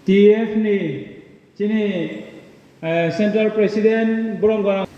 TF ni sini Central President Boronggarang.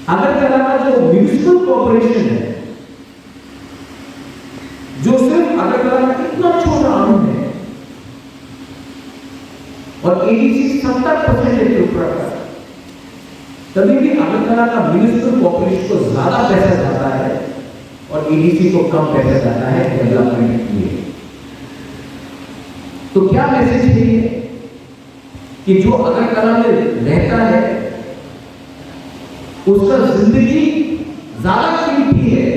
Agartala का जो municipal corporation है, जो सिर्फ अगरतला का इतना छोटा अंग है और एडीसी 70% है ऊपर का, तभी भी अगरतला का म्यूनिसिपल कॉर्पोरेशन को ज्यादा पैसा जाता है और एडीसी को कम पैसा जाता है डेवलपमेंट के लिए। तो क्या मैसेज है ये कि जो अगरतला में रहता है उसका जिंदगी ज्यादा कीमती है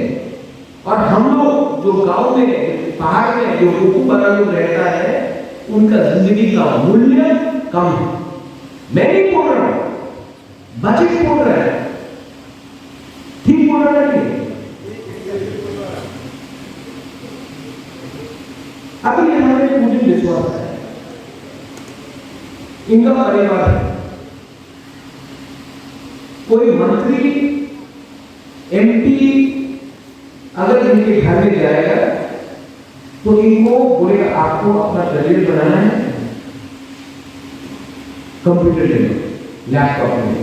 और हम लोग जो गांव में पहाड़ में जो रुकू बना लोग रहता है उनका जिंदगी का मूल्य कम है। मैं नहीं बोल रहा हूं, बजट बोल रहा है, ठीक बोल रहा है। अभी हमारे मुझे विश्वास है इनका परिवार है, कोई मंत्री एमपी अगर इनके घर में जाएगा तो इनको बोलेगा आपको अपना करियर बनाना है कंप्यूटर में, लैपटॉप में।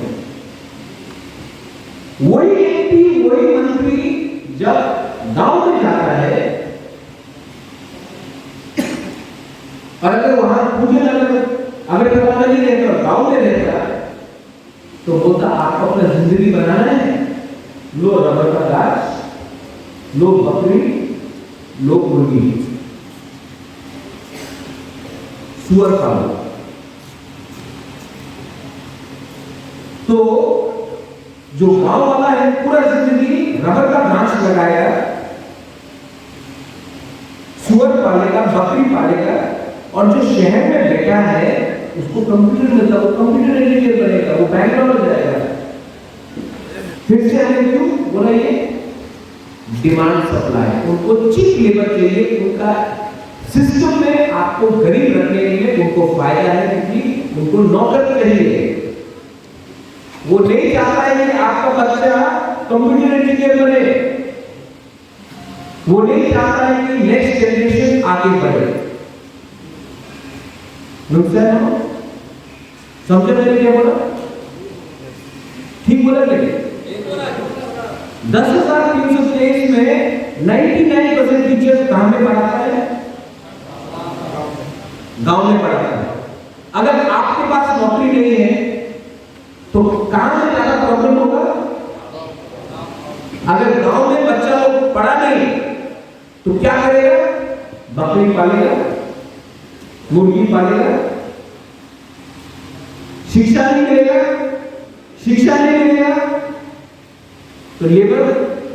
वही एमपी वही मंत्री जब गांव में जाता है और अगर वहां पूछे अगर पता नहीं रहता गांव में रहता तो बोलता आपको अपना जिंदगी बनाना है, लो रबर का गाछ, लो बकरी, लो मुर्गी, सुअर पालो। तो जो गांव वाला है पूरा जिंदगी रबर का गाछ लगाएगा, सुअर पालेगा, बकरी पालेगा, और जो शहर में बैठा है उसको कंप्यूटर मिलता, वो कंप्यूटर इंजीनियर बनेगा, वो बैंगलोर जाएगा। फिर से हमें क्यों बोला ये डिमांड सप्लाई, उनको चीप लेबर चाहिए, उनका सिस्टम में आपको गरीब रखने के लिए उनको फायदा है क्योंकि उनको नौकर चाहिए। वो नहीं चाहता है कि आपका बच्चा कंप्यूटर इंजीनियर बने, वो नहीं चाहता है कि नेक्स्ट जनरेशन आगे बढ़े। नुकसान समझे मैंने क्या बोला? ठीक बोला क्या? 10,323 में 99% टीचर कहां में पढ़ाता है? गांव में पढ़ाता है। अगर आपके पास नौकरी नहीं है तो कहां में ज्यादा प्रॉब्लम होगा? अगर गांव में बच्चा लोग पढ़ा नहीं तो क्या करेगा? बकरी पालेगा, मुर्गी पालेगा, शिक्षा नहीं मिलेगा, शिक्षा नहीं मिलेगा तो लेबर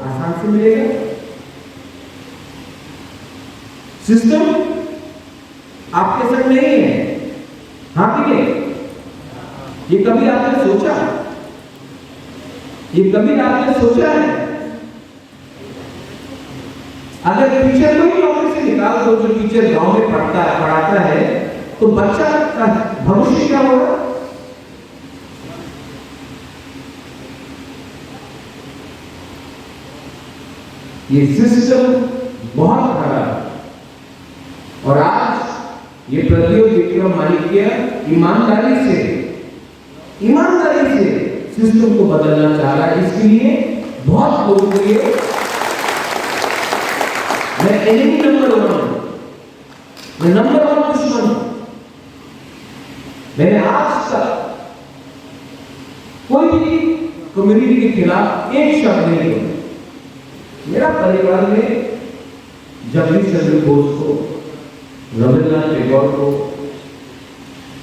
आसान से मिलेगा। सिस्टम आपके संग नहीं है, हाँ कि नहीं? ये कभी आपने सोचा? ये कभी आपने सोचा है? अगर टीचर को ही नौकरी से निकाल दो, जो टीचर गांव में पढ़ाता है, तो बच्चा का भविष्य क्या होगा? ये सिस्टम बहुत खराब है और आज ये प्रद्योत विक्रम माणिक्य ईमानदारी से सिस्टम को बदलना चाह रहा है। इसके लिए बहुत लोगों के लिए मैं एनिमी नंबर 1 हूं, मैं नंबर 1 दुश्मन हूं। मैंने आज तक कोई भी कम्युनिटी के खिलाफ एक शब्द नहीं बोला। मेरा परिवार में जगदीश चंद्र बोस को, रविंद्रनाथ टैगोर को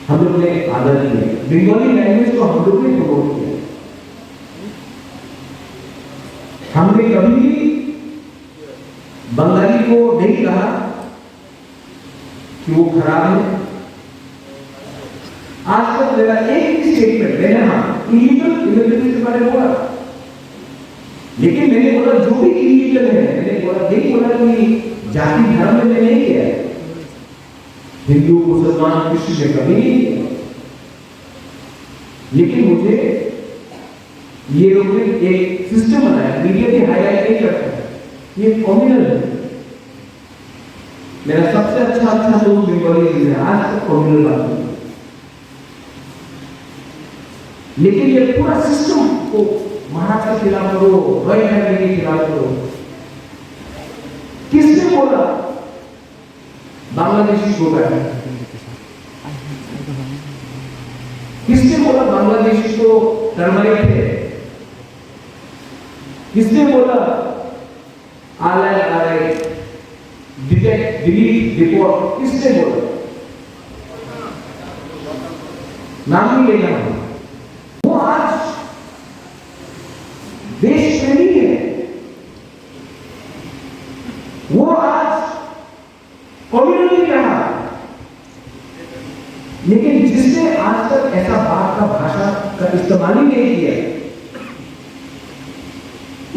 हम लोग ने आदर किया, बंगाली लैंग्वेज को हम लोग ने प्रमोट किया। हमने कभी बंगाली को नहीं कहा कि वो खराब है। आज तक मेरा एक ही स्टेटमेंट मैंने इलीगल इमिग्रेशन के बारे में बोला, लेकिन मैंने बोला जो भी इलीगल है, मैंने बोला नहीं बोला कि जाति धर्म में मैंने नहीं किया है, हिंदू मुसलमान किसी ने कभी नहीं किया, लेकिन मुझे ये लोग ने एक सिस्टम बनाया, मीडिया भी हाईलाइट नहीं करता है, ये कम्युनल है। मेरा सबसे अच्छा दोस्त बंगाली है, आज तक कम्युनल बात नहीं, लेकिन ये पूरा सिस्टम को महाराष्ट्र के खिलाफ करो, रॉयल फैमिली के खिलाफ करो, किसने बोला? बांग्लादेशी को है, किसने बोला बांग्लादेशी को टर्माइट है? किसने बोला आलय डिटेक्ट डिलीट रिपोर्ट? किसने बोला? नाम नहीं लेना है। वो आज देश में नहीं है, वो आज कम्युनल नहीं रहा, लेकिन जिसने आज तक ऐसा बात का भाषा का इस्तेमाल ही नहीं किया,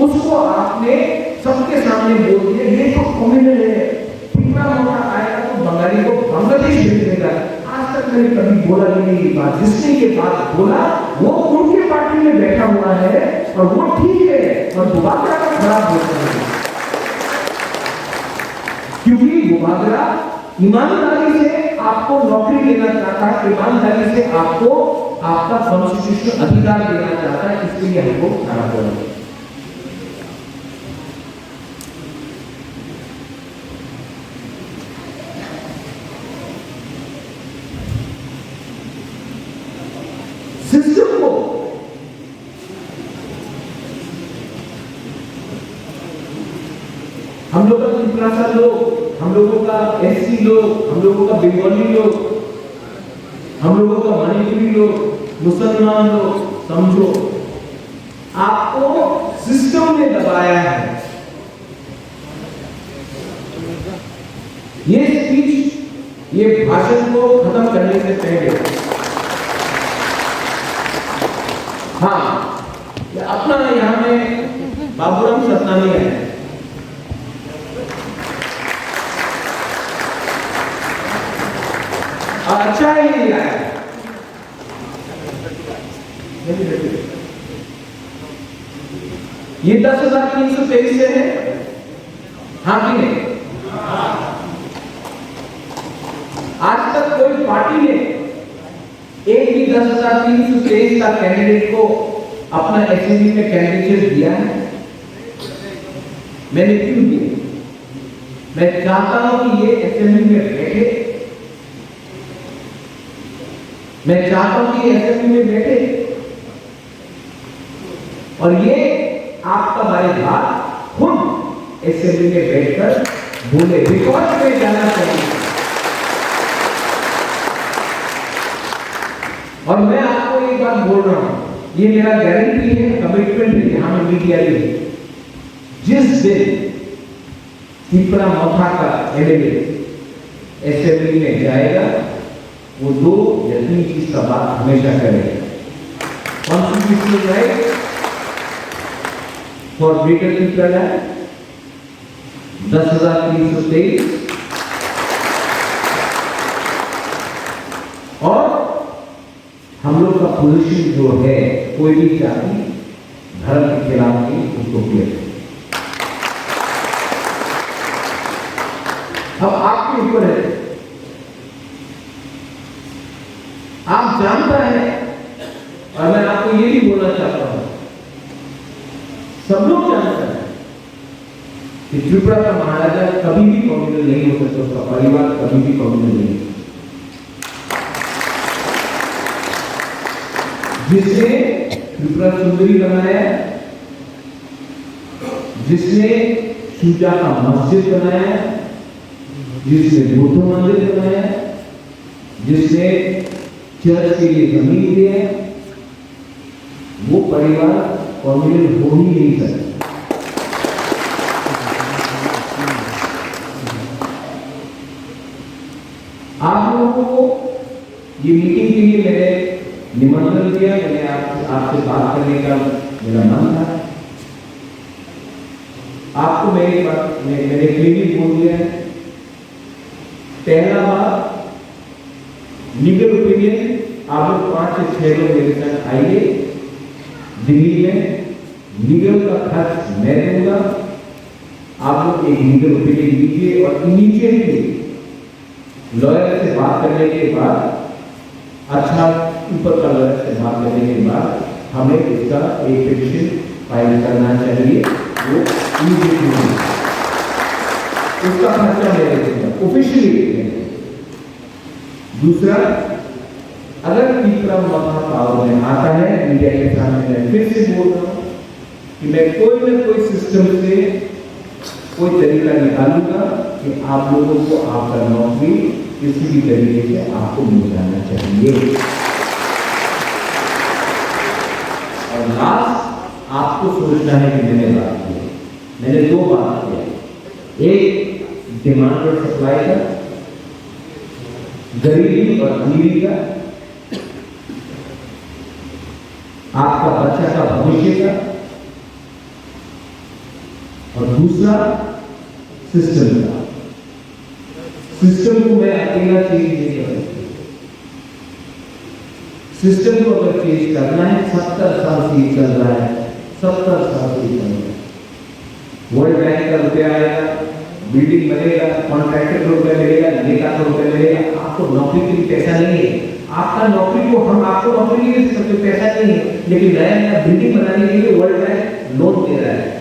उसको आपने सबके सामने बोल दिया ये तो कम्युनल है, कितना मोटा आएगा तो बंगाली को बांग्लादेश भेज देगा। आज तक मैंने कभी बोला नहीं ये बात, जिसने ये बात बोला वो उनके पार्टी में बैठा हुआ है और वो ठीक है, और मुबागरा का खराब होता है, क्योंकि मुबागरा ईमानदारी से आपको नौकरी देना चाहता है, ईमानदारी से आपको आपका कॉन्स्टिट्यूशनल अधिकार देना चाहता है, इसलिए हमको खराब होना है। सिस्टम को हम लोग का त्रिपुरा लोग, हम लोगों का एससी लोग, हम लोगों का बंगाली लोग, हम लोगों का मणिपुरी लोग, मुसलमान लोग, समझो आपको सिस्टम ने दबाया है। ये स्पीच, ये भाषण को खत्म करने से पहले हाँ, अपना यहाँ में बाबूराम सतनामी है, अच्छा ही नहीं आया, ये 10,323 से है, हाँ कि नहीं? आज तक कोई पार्टी ने एक भी 10,323 का कैंडिडेट को अपना एसएमबी में कैंडिडेट दिया है? मैंने क्यों दिया? मैं चाहता हूं कि ये एसएमबी में बैठे, मैं चाहता हूं कि एसएमबी में बैठे और ये आपका भाई बात खुद एसएमबी में बैठकर बोले, रिकॉर्ड में जाना चाहिए। और मैं आपको एक बात बोल रहा हूं, ये मेरा गारंटी है, कमिटमेंट है, यहां में मीडिया है, जिस दिन त्रिपुरा मौथा का एमएलए एसएमबी में जाएगा वो 2 या 3 चीज का बात हमेशा करेगा। Constitutional right for greater Tripura, 10,323 और हम लोग का पोजीशन जो है, कोई भी जाति धर्म के खिलाफ नहीं, उसको क्लियर है। अब आपके ऊपर है, आप जानता है, और मैं आपको ये भी बोलना चाहता हूं, सब लोग जानते हैं कि त्रिपुरा का महाराजा कभी भी कम्युनल नहीं हो सकता, उसका परिवार कभी भी कम्युनल नहीं हो। जिसने त्रिपुरा सुंदरी बनाया, जिसने सूजा का मस्जिद बनाया, जिसने बुद्ध मंदिर बनाया, जिसने चर्च के लिए जमीन दिया, वो परिवार कम्युनल हो ही नहीं सकता। आप लोगों को ये मीटिंग के लिए मैंने निमंत्रण दिया, मैंने आपसे बात करने का मेरा मन था। आपको मैं एक बात मैंने क्लियरली बोल दिया है, पहला बात लीगल ओपिनियन, आप लोग 5 से 6 लोग मेरे साथ आइए दिल्ली में, लीगल का खर्च मैं दूंगा। आप लोग एक लीगल ओपिनियन लीजिए और इमीडिएटली लॉयर से बात करने के बाद, अच्छा ऊपर का लॉयर से बात करने के बाद हमें इसका एक पिटीशन फाइल करना चाहिए, वो इमीडिएटली उसका खर्चा मैं दूंगा ऑफिशियली। दूसरा, अगर तीसरा मौका पावर में आता है, मीडिया के सामने मैं फिर से बोल रहा हूं कि मैं कोई ना कोई सिस्टम से कोई तरीका निकालूंगा कि आप लोगों को आपका नौकरी किसी भी तरीके से आपको मिल जाना चाहिए। और लास्ट आपको सोचना है कि मैंने बात की, मैंने 2 बात किया, एक डिमांड और सप्लाई का, गरीबी और अमीरी का, आपका बच्चा का भविष्य का, और दूसरा सिस्टम का। सिस्टम को मैं अकेला चेंज नहीं कर सकता, सिस्टम को अगर चेंज करना है, 70 साल से चल रहा है, 70 साल से चल रहा है। वर्ल्ड बैंक का रुपया आएगा, बिल्डिंग बनेगा, कॉन्ट्रैक्टर को रुपया मिलेगा, नेता को रुपया मिलेगा, आपको नौकरी के लिए पैसा नहीं है। आपका नौकरी को हम आपको नौकरी के लिए पैसा नहीं है, लेकिन नया नया बिल्डिंग बनाने के लिए वर्ल्ड बैंक लोन दे रहा है।